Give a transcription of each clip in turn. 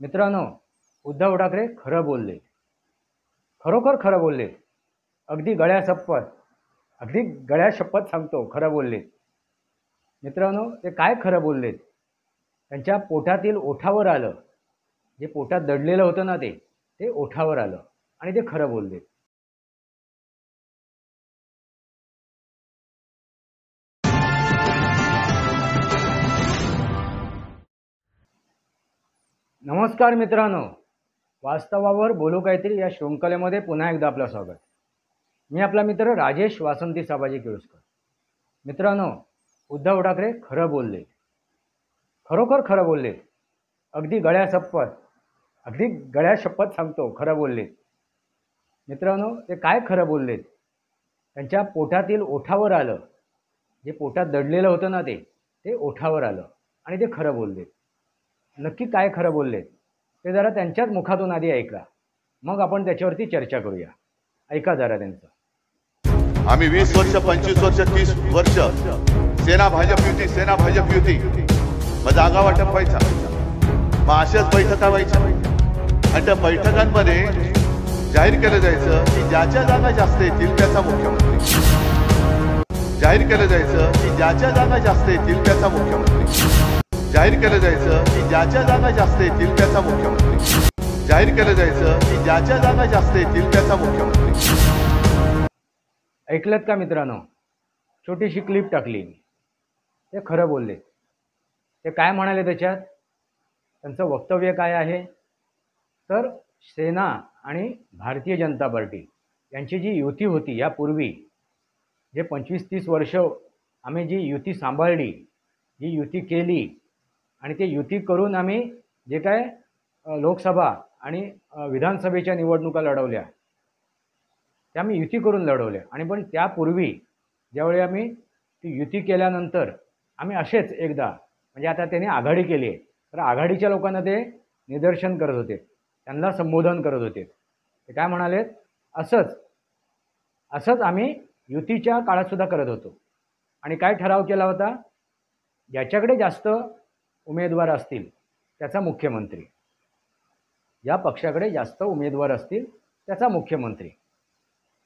मित्रांनो, उद्धव ठाकरे खरं बोलले, खरोखर खरं बोलले. अगदी गळ्या शपथ सांगतो खरं बोलले. मित्रांनो, ते काय खरं बोललेत? त्यांच्या पोटातील ओठावर आलं. जे पोटात दडलेलं होतं ना, ते ओठावर आलं आणि ते खरं बोलले. नमस्कार मित्रांनो, वास्तवावर बोलू काहीतरी या शृंखलेमध्ये पुन्हा एकदा आपलं स्वागत. मी आपला मित्र राजेश वासंती साबाजी केळुसकर. मित्रांनो, उद्धव ठाकरे खरं बोलले, खरोखर खरं बोलले. अगदी गळ्या शपथ सांगतो खरं बोलले. मित्रांनो, ते काय खरं बोललेत? त्यांच्या पोटातील ओठावर आलं. जे पोटात दडलेलं होतं ना, ते ओठावर आलं आणि ते खरं बोलले. नक्की काय खरं बोललेत ते जरा त्यांच्याच मुखातून आधी ऐका, मग आपण त्याच्यावरती चर्चा करूया. ऐका जरा त्यांचं. आम्ही 20 वर्ष 25 वर्ष 30 वर्ष सेना भाजप युती मग जागा वाटप व्हायचा, मग अशाच बैठका व्हायच्या आणि त्या बैठकांमध्ये जाहीर केलं जायचं की ज्याच्या जागा जास्त येतील त्याचा मुख्यमंत्री. जाहीर केलं जायचं की ज्याच्या जागा जास्त येतील त्याचा मुख्यमंत्री. जाहीर केलं जायचं की ज्याच्या जागा जास्त येतील त्याचा मुख्यमंत्री. जाहीर केलं जायचं की ज्याच्या जागा जास्त येतील त्याचा मुख्यमंत्री. ऐकलत का मित्रांनो? छोटीशी क्लिप टाकली. ते खरं बोलले. ते काय म्हणाले त्याच्यात? त्यांचं वक्तव्य काय आहे? तर सेना आणि भारतीय जनता पार्टी यांची जी युती होती यापूर्वी, जे 25-30 वर्ष आम्ही जी युती सांभाळली, जी युती केली आणि ते युती करून आम्ही जे काय लोकसभा आणि विधानसभेच्या निवडणुका लढवल्या, त्या आम्ही युती करून लढवल्या. आणि पण त्यापूर्वी ज्यावेळी आम्ही ती युती केल्यानंतर आम्ही असेच एकदा, म्हणजे आता त्यांनी आघाडी केली आहे, तर आघाडीच्या लोकांना ते निदर्शन करत होते, त्यांना संबोधन करत होते. ते काय म्हणालेत? असंच आम्ही युतीच्या काळातसुद्धा करत होतो. आणि काय ठराव केला होता? ज्याच्याकडे जास्त उमेदवार असतील त्याचा मुख्यमंत्री. या पक्षाकडे जास्त उमेदवार असतील त्याचा मुख्यमंत्री.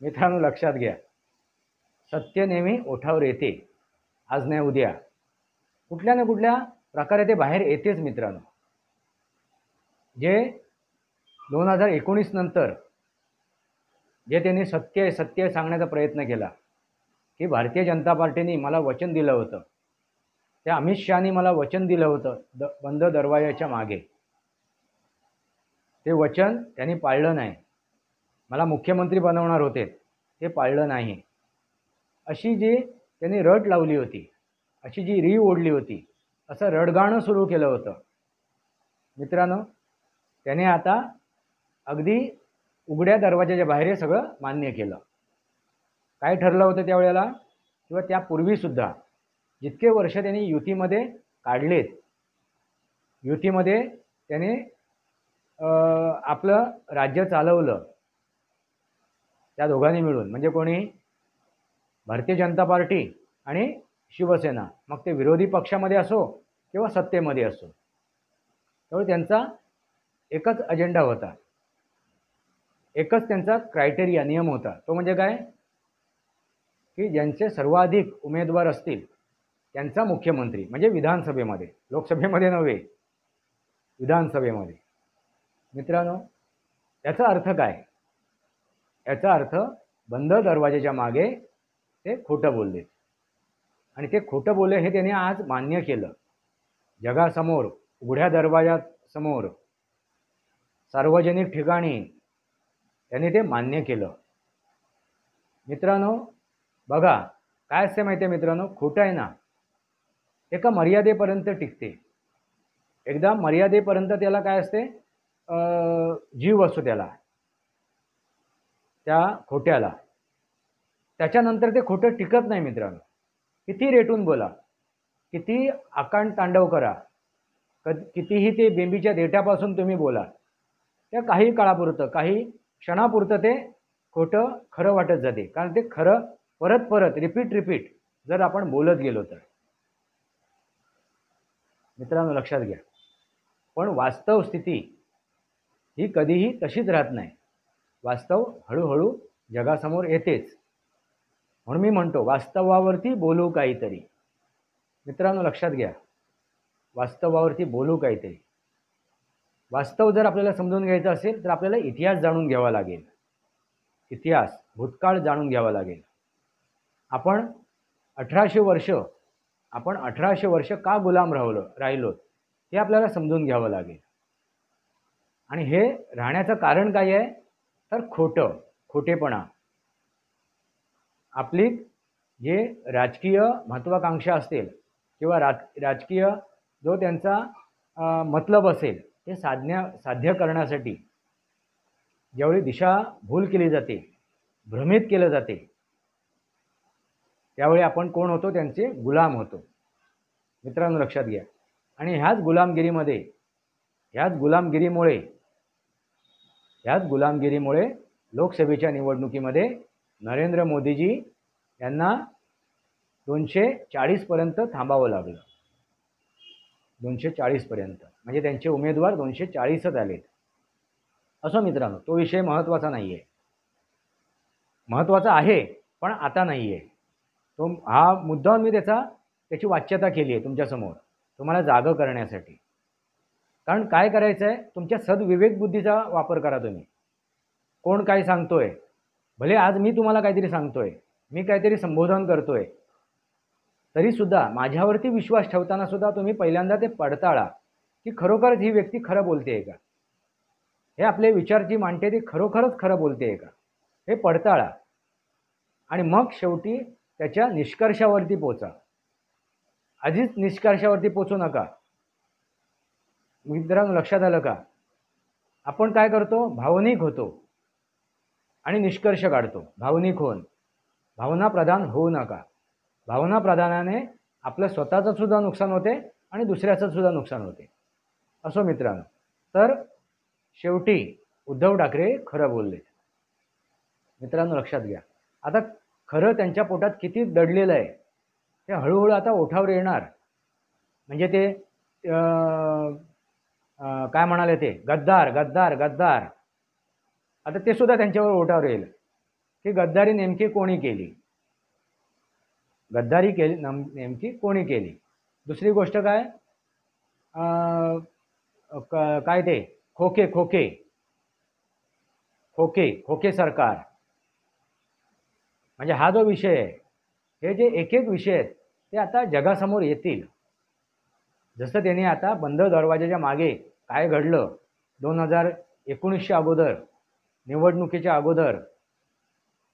मित्रांनो, लक्षात घ्या, सत्य नेहमी ओठावर येते. आज नाही उद्या कुठल्या ना कुठल्या प्रकारे ते बाहेर येतेच मित्रांनो. जे 2019 नंतर जे त्यांनी सत्य सांगण्याचा प्रयत्न केला की भारतीय जनता पार्टीने मला वचन दिलं होतं, त्या अमित शहानी मला वचन दिलं होतं बंद दरवाजाच्या मागे, ते वचन त्यांनी पाळलं नाही. मला मुख्यमंत्री बनवणार होते, ते पाळलं नाही. अशी जी त्यांनी रट लावली होती, अशी जी री ओढली होती, असं रडगाणं सुरू केलं होतं. मित्रांनो, त्याने आता अगदी उघड्या दरवाजाच्या बाहेर हे सगळं मान्य केलं. काय ठरलं होतं त्यावेळेला किंवा त्यापूर्वीसुद्धा जितके वर्ष त्यांनी युतीमध्ये काढलेत, युतीमध्ये त्याने आपलं राज्य चालवलं, त्या दोघांनी मिळून. म्हणजे कोणी? भारतीय जनता पार्टी आणि शिवसेना. मग ते विरोधी पक्षामध्ये असो किंवा सत्तेमध्ये असो, त्यामुळे त्यांचा एकच अजेंडा होता, एकच त्यांचा क्रायटेरिया, नियम होता. तो म्हणजे काय? की ज्यांचे सर्वाधिक उमेदवार असतील त्यांचा मुख्यमंत्री. म्हणजे विधानसभेमध्ये, लोकसभेमध्ये नव्हे, विधानसभेमध्ये. मित्रांनो, याचा अर्थ काय? याचा अर्थ बंद दरवाजाच्या मागे ते खोटं बोलले. आणि ते खोटं बोलले हे त्याने आज मान्य केलं जगासमोर, उघड्या दरवाजासमोर, सार्वजनिक ठिकाणी त्यांनी ते मान्य केलं. मित्रांनो, बघा काय असते माहिती आहे मित्रांनो, खोटं आहे ना एका मर्यादेपर्यंत टिकते. एकदा मर्यादेपर्यंत त्याला काय असते, जीव असतो त्याला, त्या खोट्याला. त्याच्यानंतर ते खोटं टिकत नाही मित्रांनो. किती रेटून बोला, किती आकांड तांडव करा, कितीही ते बेंबीच्या देठापासून तुम्ही बोला, त्या काही काळापुरतं, काही क्षणापुरतं ते खोटं खरं वाटत जाते. कारण ते खरं परत रिपीट जर आपण बोलत गेलो तर. मित्रांनो, लक्षात घ्या. पण वास्तव स्थिती ही कधीही तशीच राहत नाही. वास्तव हळूहळू जगासमोर येतेच. म्हणून मी म्हणतो वास्तवावरती बोलू काहीतरी. मित्रांनो लक्षात घ्या, वास्तवावरती बोलू काहीतरी. वास्तव जर आपल्याला समजून घ्यायचं असेल तर आपल्याला इतिहास जाणून घ्यावा लागेल. इतिहास, भूतकाळ जाणून घ्यावा लागेल. आपण 1800 वर्ष का गुलाम राहिलो हे आपल्याला समजून घ्यावं लागेल. आणि हे राहण्याचं कारण काय आहे तर खोटेपणा. आपली जे राजकीय महत्त्वाकांक्षा असतील किंवा राजकीय जो त्यांचा मतलब असेल ते साध्य करण्यासाठी ज्यावेळी दिशाभूल केली जाते, भ्रमित केलं जाते, त्यावेळी आपण कोण होतो? त्यांचे गुलाम होतो. मित्रांनो लक्षात घ्या. आणि ह्याच गुलामगिरीमुळे लोकसभेच्या निवडणुकीमध्ये नरेंद्र मोदीजी यांना 240 पर्यंत थांबावं लागलं. 240 पर्यंत म्हणजे त्यांचे उमेदवार 240च आलेत. असो मित्रांनो, तो विषय महत्त्वाचा नाही आहे. महत्त्वाचा आहे पण आता नाही आहे. हा मुद्दा मी त्याची वाच्यता केली आहे तुमच्यासमोर तुम्हाला जागं करण्यासाठी. कारण काय करायचं आहे, तुमच्या सद्विवेक बुद्धीचा वापर करा तुम्ही. कोण काय सांगतोय, भले आज मी तुम्हाला काहीतरी सांगतोय, मी काहीतरी संबोधन करतोय, तरीसुद्धा माझ्यावरती विश्वास ठेवताना सुद्धा तुम्ही पहिल्यांदा ते पडताळा की खरोखरच ही व्यक्ती खरं बोलते का, हे आपले विचार जी मांडते ती खरोखरच खरं बोलते का, हे पडताळा. आणि मग शेवटी त्याच्या निष्कर्षावरती पोचा. आधीच निष्कर्षावरती पोचू नका. मित्रांनो लक्षात आलं का? आपण काय करतो? भावनिक होतो आणि निष्कर्ष काढतो. भावना प्रधान होऊ नका. भावना प्रधानाने आपलं स्वतःचं सुद्धा नुकसान होते आणि दुसऱ्याचं सुद्धा नुकसान होते. असो मित्रांनो, तर शेवटी उद्धव ठाकरे खरं बोलले. मित्रांनो लक्षात घ्या, आता खरं त्यांच्या पोटात किती दडलेलं आहे ते हळूहळू आता ओठावर येणार. म्हणजे ते काय म्हणाले ते गद्दार गद्दार गद्दार, आता ते सुद्धा त्यांच्यावर ओठावर येईल की गद्दारी नेमकी कोणी केली, नेमकी कोणी केली. दुसरी गोष्ट काय, काय ते खोके सरकार. म्हणजे हा जो विषय आहे, हे जे एक विषय आहेत ते आता जगासमोर येतील. जसं त्यांनी आता बंद दरवाजाच्या मागे काय घडलं 2019च्या अगोदर, निवडणुकीच्या अगोदर,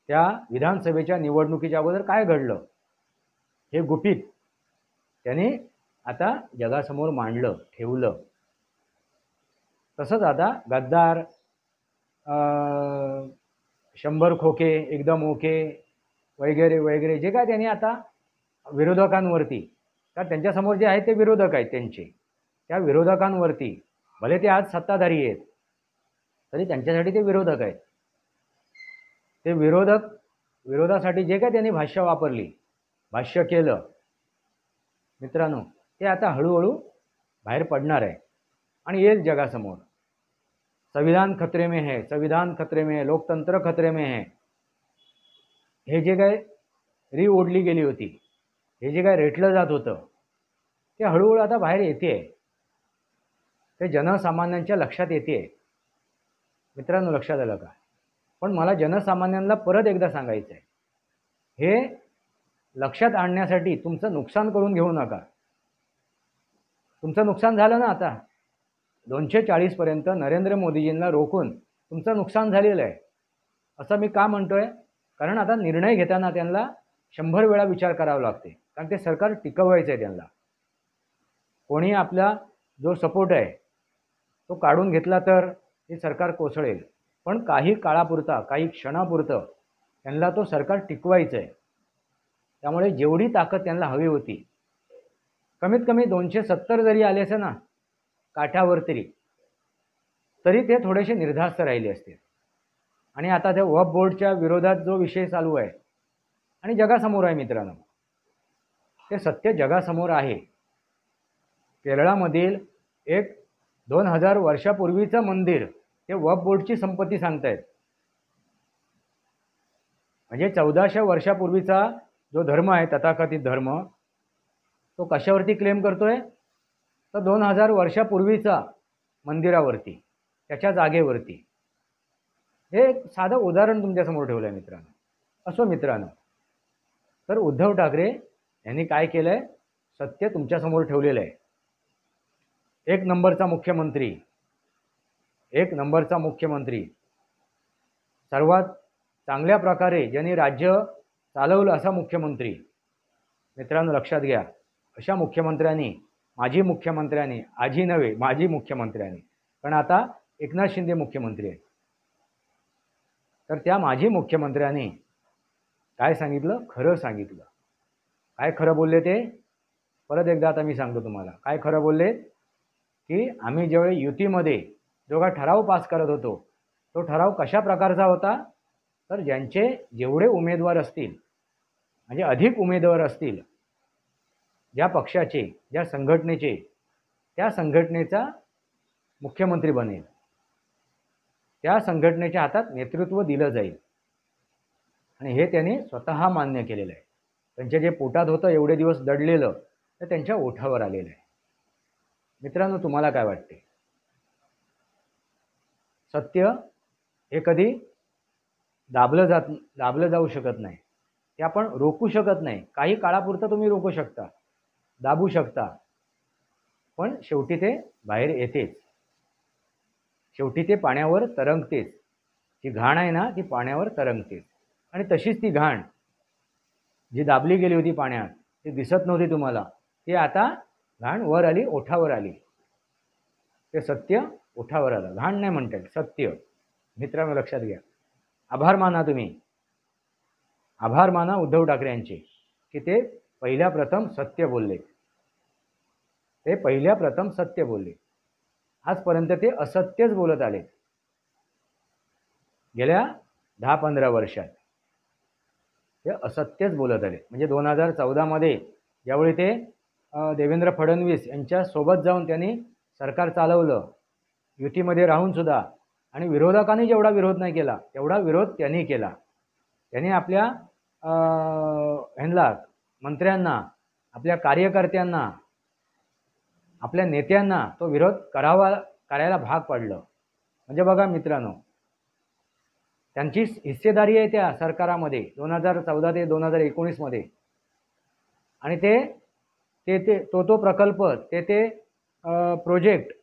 त्या विधानसभेच्या निवडणुकीच्या अगोदर काय घडलं हे गुपित त्यांनी आता जगासमोर मांडलं, ठेवलं. तसंच आता गद्दार, 100 खोके एकदम ओके वगैरे वगैरे जे काय त्यांनी आता विरोधकांवरती, तर त्यांच्यासमोर जे आहेत ते विरोधक आहेत त्यांचे, त्या विरोधकांवरती, भले ते आज सत्ताधारी आहेत तरी त्यांच्यासाठी ते विरोधक आहेत. ते विरोधासाठी जे काय त्यांनी भाष्य केलं मित्रांनो, ते आता हळूहळू बाहेर पडणार आहे आणि येईल जगासमोर. संविधान खतरे में है, लोकतंत्र खतरे में है, हे जे काय ओढली गेली होती, हे जे काय रेटलं जात होतं ते हळूहळू आता बाहेर येते. ते जनसामान्यांच्या लक्षात येते. मित्रांनो लक्षात आलं का? पण मला जनसामान्यांना परत एकदा सांगायचं आहे, हे लक्षात आणण्यासाठी तुमचं नुकसान करून घेऊ नका. तुमचं नुकसान झालं ना, आता 240 पर्यंत नरेंद्र मोदीजींना रोखून तुमचं नुकसान झालेलं आहे. असं मी का म्हणतोय? कारण आता निर्णय घेताना त्यांना 100 वेळा विचार करावा लागते. कारण ते सरकार टिकवायचं आहे त्यांना. कोणी आपला जो सपोर्ट आहे तो काढून घेतला तर हे सरकार कोसळेल. पण काही काळापुरता, काही क्षणापुरतं त्यांना तो सरकार टिकवायचं आहे. त्यामुळे जेवढी ताकद त्यांना हवी होती, कमीत कमी 270 जरी आले असे ना काठावर, तरी ते थोडेसे निर्धास्त राहिले असते. आणि आता त्या वक्फ बोर्डच्या विरोधात जो विषय चालू आहे आणि जगासमोर आहे मित्रांनो, ते सत्य जगासमोर आहे. केरळामधील एक 2000 वर्षापूर्वीचं मंदिर ते वक्फ बोर्डची संपत्ती सांगतायत. म्हणजे 1400 वर्षापूर्वीचा जो धर्म आहे, तथाकथित धर्म, तो कशावरती क्लेम करतोय? तर 2000 वर्षापूर्वीचा मंदिरावरती, त्याच्या जागेवरती. हे एक साधं उदाहरण तुमच्यासमोर ठेवलं आहे मित्रांनो. असो मित्रांनो, तर उद्धव ठाकरे यांनी काय केलं आहे? सत्य तुमच्यासमोर ठेवलेलं आहे. एक नंबरचा मुख्यमंत्री, एक नंबरचा मुख्यमंत्री, सर्वात चांगल्या प्रकारे ज्यांनी राज्य चालवलं असा मुख्यमंत्री. मित्रांनो लक्षात घ्या, अशा मुख्यमंत्र्यांनी, माजी मुख्यमंत्र्यांनी, आजी नव्हे माजी मुख्यमंत्र्यांनी, कारण आता एकनाथ शिंदे मुख्यमंत्री आहेत, तर त्या माजी मुख्यमंत्र्यांनी काय सांगितलं? खरं सांगितलं. काय खरं बोलले ते? परत एकदा आता मी सांगतो तुम्हाला. काय खरं बोलले? की आम्ही ज्यावेळी युतीमध्ये जो का ठराव पास करत होतो, तो ठराव कशा प्रकारचा होता? तर ज्यांचे जेवढे उमेदवार असतील, म्हणजे अधिक उमेदवार असतील, ज्या पक्षाचे, ज्या संघटनेचे, त्या संघटनेचा मुख्यमंत्री बनेल, त्या संघटनेच्या हातात नेतृत्व दिलं जाईल. आणि हे त्यांनी स्वतः मान्य केलेलं आहे. त्यांच्या जे पोटात होतं एवढे दिवस दडलेलं, तर त्यांच्या ओठावर आलेलं आहे. मित्रांनो तुम्हाला काय वाटते? सत्य हे कधी दाबलं जाऊ शकत नाही. ते आपण रोखू शकत नाही. काही काळापुरतं तुम्ही रोखू शकता, दाबू शकता, पण शेवटी ते बाहेर येतेच. शेवटी ते पाण्यावर तरंगतेच. जी घाण आहे ना, ती पाण्यावर तरंगतेच. आणि तशीच ती घाण जी दाबली गेली होती पाण्यात, ती दिसत नव्हती तुम्हाला, ती आता घाण वर आली, ओठावर आली. ते सत्य ओठावर आलं. घाण नाही म्हणता येईल, सत्य. मित्रांनो लक्षात घ्या. आभार माना तुम्ही, आभार माना उद्धव ठाकरे यांचे, की ते पहिल्या प्रथम सत्य बोलले. ते पहिल्या प्रथम सत्य बोलले. आजपर्यंत ते असत्यच बोलत आले. गेल्या 10-15 वर्षात ते असत्यच बोलत आले. म्हणजे 2014 मध्ये ज्यावेळी ते देवेंद्र फडणवीस यांच्या सोबत जाऊन त्यांनी सरकार चालवलं, युतीमध्ये राहून सुद्धा, आणि विरोधकांनी जेवढा विरोध नाही केला तेवढा विरोध त्यांनी केला. त्यांनी आपल्या ह्यांना, मंत्र्यांना, आपल्या कार्यकर्त्यांना, आपल्या नेत्यांना तो विरोध करायला भाग पडलं. म्हणजे बघा मित्रांनो, त्यांची हिस्सेदारी आहे त्या सरकारामध्ये 2014 ते 2019 मध्ये. आणि तो प्रकल्प, ते प्रोजेक्ट,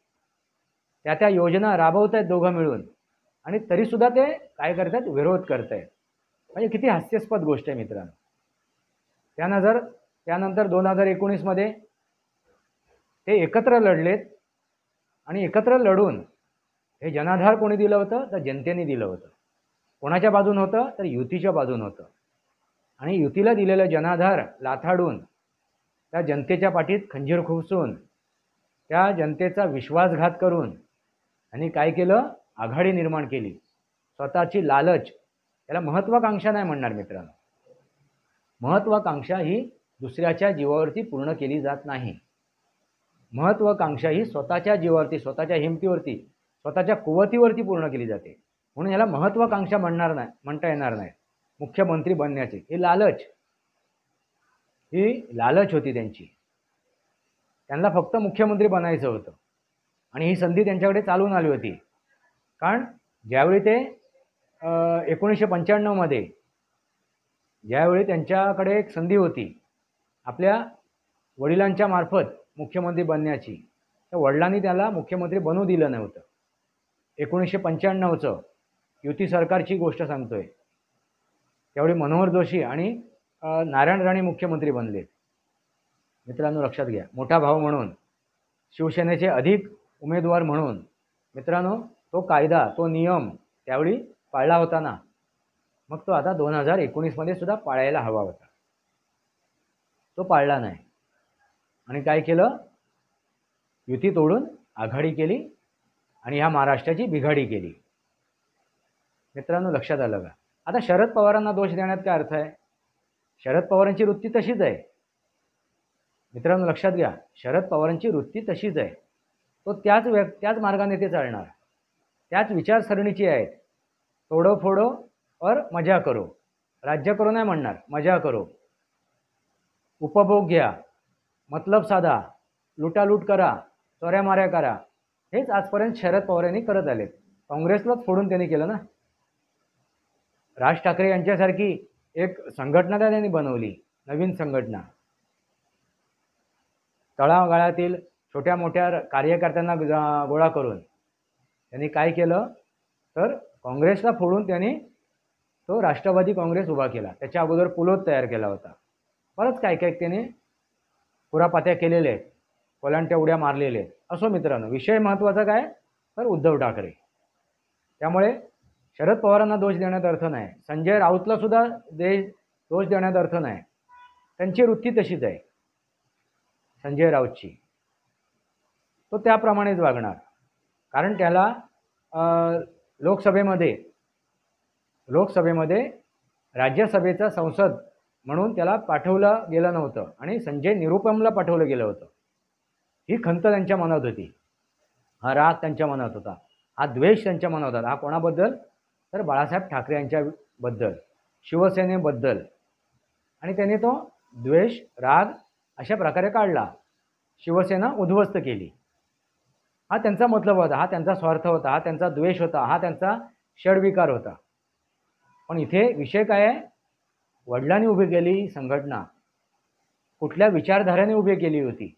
त्या योजना राबवत आहेत दोघं मिळून, आणि तरीसुद्धा ते काय करत आहेत? विरोध करत आहेत. म्हणजे किती हास्यास्पद गोष्ट आहे मित्रांनो. त्यानंतर 2019 मध्ये ते एकत्र लढलेत, आणि एकत्र लढून हे जनाधार कोणी दिलं होतं? तर जनतेने दिलं होतं. कोणाच्या बाजून होतं? तर युतीच्या बाजून होतं. आणि युतीला दिलेलं जनाधार लाथाडून, त्या जनतेच्या पाठीत खंजीर खुपसून, त्या जनतेचा विश्वासघात करून आणि काय केलं? आघाडी निर्माण केली. स्वतःची लालच, याला महत्त्वाकांक्षा नाही म्हणणार मित्रांनो. महत्त्वाकांक्षा ही दुसऱ्याच्या जीवावरती पूर्ण केली जात नाही. महत्त्वाकांक्षा ही स्वतःच्या जीवावरती, स्वतःच्या हिमतीवरती, स्वतःच्या कुवतीवरती पूर्ण केली जाते. म्हणून याला महत्त्वाकांक्षा म्हणता येणार नाही. मुख्यमंत्री बनण्याची ही लालच होती त्यांची. त्यांना फक्त मुख्यमंत्री बनायचं होतं, आणि ही संधी त्यांच्याकडे चालून आली होती. कारण ज्यावेळी ते 1995 मध्ये ज्यावेळी त्यांच्याकडे एक संधी होती आपल्या वडिलांच्या मार्फत मुख्यमंत्री बनण्याची, तर वडिलांनी त्याला मुख्यमंत्री बनवू दिलं नव्हतं. 1995चं युती सरकारची गोष्ट सांगतोय. त्यावेळी मनोहर जोशी आणि नारायण राणे मुख्यमंत्री बनले. मित्रांनो लक्षात घ्या, मोठा भाऊ म्हणून, शिवसेनेचे अधिक उमेदवार म्हणून, मित्रांनो तो कायदा, तो नियम त्यावेळी पाळला होता ना. मग तो आता 2019 मध्ये सुद्धा पाळायला हवा होता. तो पाळला नाही, आणि काय केलं? युती तोडून आघाडी केली, आणि ह्या महाराष्ट्राची बिघाडी केली. मित्रांनो लक्षात आलं का? आता शरद पवारांना दोष देण्यात काय अर्थ आहे? शरद पवारांची वृत्ती तशीच आहे. मित्रांनो लक्षात घ्या, शरद पवारांची वृत्ती तशीच आहे. तो त्याच मार्गाने ते चालणार. त्याच विचारसरणीची आहेत. तोडो फोडो और मजा करो, राज्य करो नाही म्हणणार, मजा करो, उपभोग घ्या, मतलब साधा, लुटालूट करा, चोऱ्या माऱ्या करा, हेच आजपर्यंत शरद पवार यांनी करत आलेत. काँग्रेसलाच फोडून त्यांनी केलं ना. राज ठाकरे यांच्यासारखी एक संघटना त्यांनी बनवली, नवीन संघटना. तळागाळातील छोट्या मोठ्या कार्यकर्त्यांना गोळा करून त्यांनी काय केलं तर काँग्रेसला फोडून त्यांनी तो राष्ट्रवादी काँग्रेस उभा केला. त्याच्या अगोदर पुलोद तयार केला होता. परत काय काय त्यांनी कुरापात्या केलेले आहेत, कोलांट्या उड्या मारलेले आहेत. असो मित्रांनो, विषय महत्त्वाचा काय तर उद्धव ठाकरे. त्यामुळे शरद पवारांना दोष देण्यात अर्थ नाही, संजय राऊतला सुद्धा दोष देण्यात अर्थ नाही. त्यांची वृत्ती तशीच आहे संजय राऊतची, तो त्याप्रमाणेच वागणार. कारण त्याला लोकसभेमध्ये राज्यसभेचा संसद म्हणून त्याला पाठवलं गेलं नव्हतं आणि संजय निरुपमला पाठवलं गेलं होतं. ही खंत त्यांच्या मनात होती, हा राग त्यांच्या मनात होता, हा द्वेष त्यांच्या मनात होता. हा कोणाबद्दल तर बाळासाहेब ठाकरे यांच्याबद्दल, शिवसेनेबद्दल. आणि त्याने तो द्वेष राग अशा प्रकारे काढला, शिवसेना उद्ध्वस्त केली. हा त्यांचा मतलब होता, हा त्यांचा स्वार्थ होता, हा त्यांचा द्वेष होता, हा त्यांचा षडविकार होता. पण इथे विषय काय आहे, वडिलांनी उभी केली संघटना, कुठल्या विचारधारेने उभी केली होती,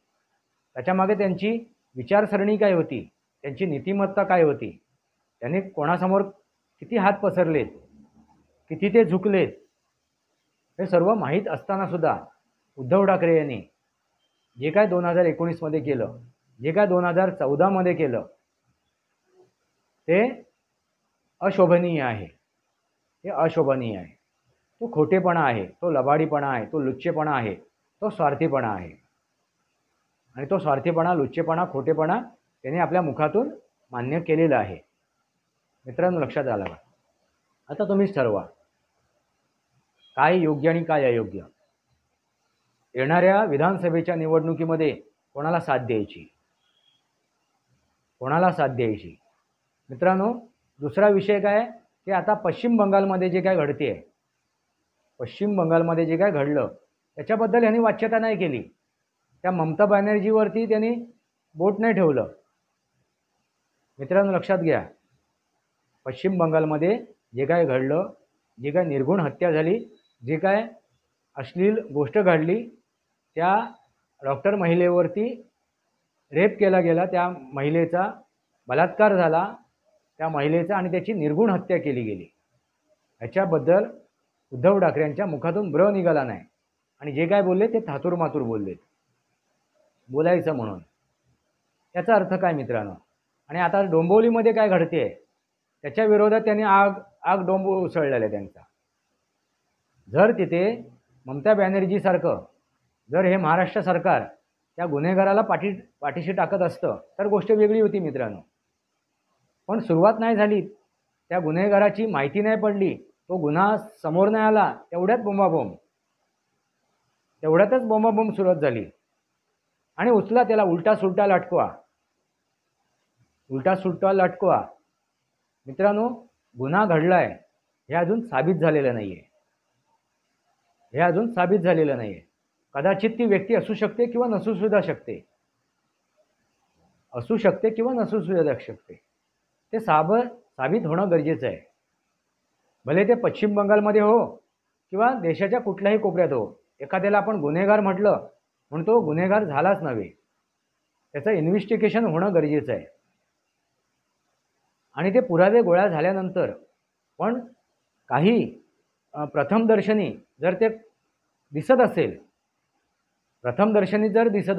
त्याच्यामागे त्यांची विचारसरणी काय होती, त्यांची नीतिमत्ता काय होती, त्यांनी कोणासमोर किती हात पसरलेत, किती ते झुकलेत, हे सर्व माहीत असतानासुद्धा उद्धव ठाकरे यांनी जे काय 2019मध्ये केलं, जे काय 2014मध्ये केलं, ते अशोभनीय आहे. हे अशोभनीय आहे. तो खोटेपणा आहे, तो लबाडीपणा आहे, तो लुच्चेपणा आहे, तो स्वार्थीपणा आहे. आणि तो स्वार्थीपणा, लुच्चेपणा, खोटेपणा त्याने आपल्या मुखातून मान्य केलेला आहे. मित्रांनो, लक्षात आलं का? आता तुम्हीच ठरवा काय योग्य आणि काय अयोग्य. येणाऱ्या विधानसभेच्या निवडणुकीमध्ये कोणाला साथ द्यायची, कोणाला साथ द्यायची. मित्रांनो, दुसरा विषय काय की आता पश्चिम बंगालमध्ये जे काय घडते आहे, पश्चिम बंगालमध्ये जे काय घडलं त्याच्याबद्दल यांनी वाच्यता नाही केली. त्या ममता बॅनर्जीवरती त्यांनी बोट नाही ठेवलं. मित्रांनो, लक्षात घ्या, पश्चिम बंगालमध्ये जे काय घडलं, जे काय निर्घुण हत्या झाली, जे काय अश्लील गोष्ट घडली, त्या डॉक्टर महिलेवरती रेप केला गेला, त्या महिलेचा बलात्कार झाला, त्या महिलेचा, आणि त्याची निर्घुण हत्या केली गेली. ह्याच्याबद्दल उद्धव ठाकरे यांच्या मुखातून ब्र निघाला नाही. आणि जे काय बोलले ते थातूरमातूर बोललेत, बोलायचं म्हणून. याचा अर्थ काय मित्रांनो? आणि आता डोंबिवलीमध्ये काय घडते त्याच्या विरोधात त्यांनी आग डोंब उसळलेला आहे त्यांचा. जर तिथे ममता बॅनर्जीसारखं जर हे महाराष्ट्र सरकार त्या गुन्हेगाराला पाठीशी टाकत असतं तर गोष्ट वेगळी होती मित्रांनो. पण सुरुवात नाही झाली, त्या गुन्हेगाराची माहिती नाही पडली, तो गुन्हा समोर नाही आला, तेवढ्यातच बोंबाबोंब सुरुवात झाली. आणि उचला त्याला, उलटा सुलटा लटकवा. मित्रांनो, गुन्हा घडलाय हे अजून साबित झालेलं नाहीये. कदाचित ती व्यक्ती असू शकते किंवा नसू सुद्धा शकते. ते साबित होणं गरजेचं आहे. भले ते पश्चिम बंगालमध्ये हो किंवा देशाच्या कुठल्याही कोपऱ्यात हो. एखाद्याला आपण गुन्हेगार म्हटलं म्हणून तो गुन्हेगार झालाच नव्हे, त्याचं इन्व्हेस्टिगेशन होणं गरजेचं आहे. आणि ते पुरावे गोळा झाल्यानंतर पण काही प्रथमदर्शनी जर ते दिसत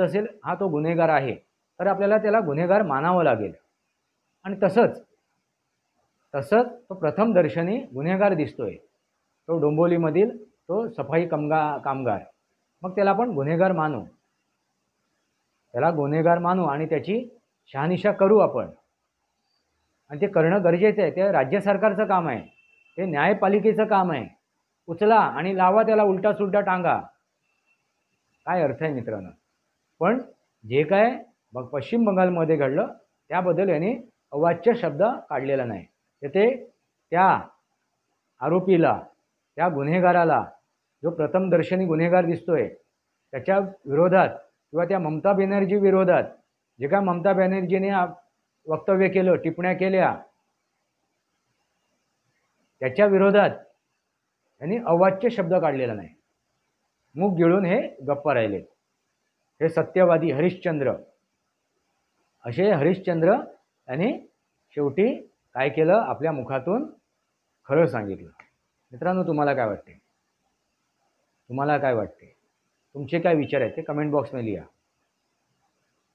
असेल, हा तो गुन्हेगार आहे, तर आपल्याला त्याला गुन्हेगार मानावं लागेल. आणि तसंच तो प्रथमदर्शनी गुन्हेगार दिसतोय, तो डोंबिवलीमधील तो सफाई कामगार, मग त्याला आपण गुन्हेगार मानू आणि त्याची शहानिशा करू आपण. आणि ते करणं गरजेचं आहे. ते राज्य सरकारचं काम आहे, ते न्यायपालिकेचं काम आहे. उचला आणि लावा त्याला उलटा सुलटा टांगा. काय अर्थ आहे मित्रांनो? पण जे काय पश्चिम बंगालमध्ये घडलं त्याबद्दल यांनी अवाच्य शब्द काढलेला नाही. तेथे त्या आरोपीला, त्या गुन्हेगाराला, जो प्रथमदर्शनी गुन्हेगार दिसतोय त्याच्या विरोधात किंवा त्या ममता बॅनर्जी विरोधात जे काय ममता बॅनर्जीने वक्तव्य केलं, टिप्पण्या केल्या, त्याच्या विरोधात त्यांनी अवाच्य शब्द काढलेला नाही. मूग गिळून हे गप्प राहिलेत. हे सत्यवादी हरिश्चंद्र, असे हरिश्चंद्र यांनी शेवटी काय केलं, आपल्या मुखातून खरं सांगितलं. मित्रांनो, तुम्हाला काय वाटते? तुम्हाला काय वाटते? तुमचे काय विचार आहेत ते कमेंट बॉक्समध्ये लिहा.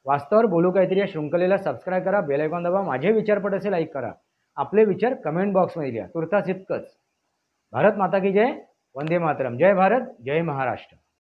वास्तवावर बोलू काहीतरी या शृंखलेला सबस्क्राईब करा, बेल आयकॉन दाबा. माझे विचार पट असे लाईक करा. आपले विचार कमेंट बॉक्समध्ये लिहा. तुर्तास इतकंच. भारत माता की जय. वंदे मातरम. जय भारत, जय महाराष्ट्र.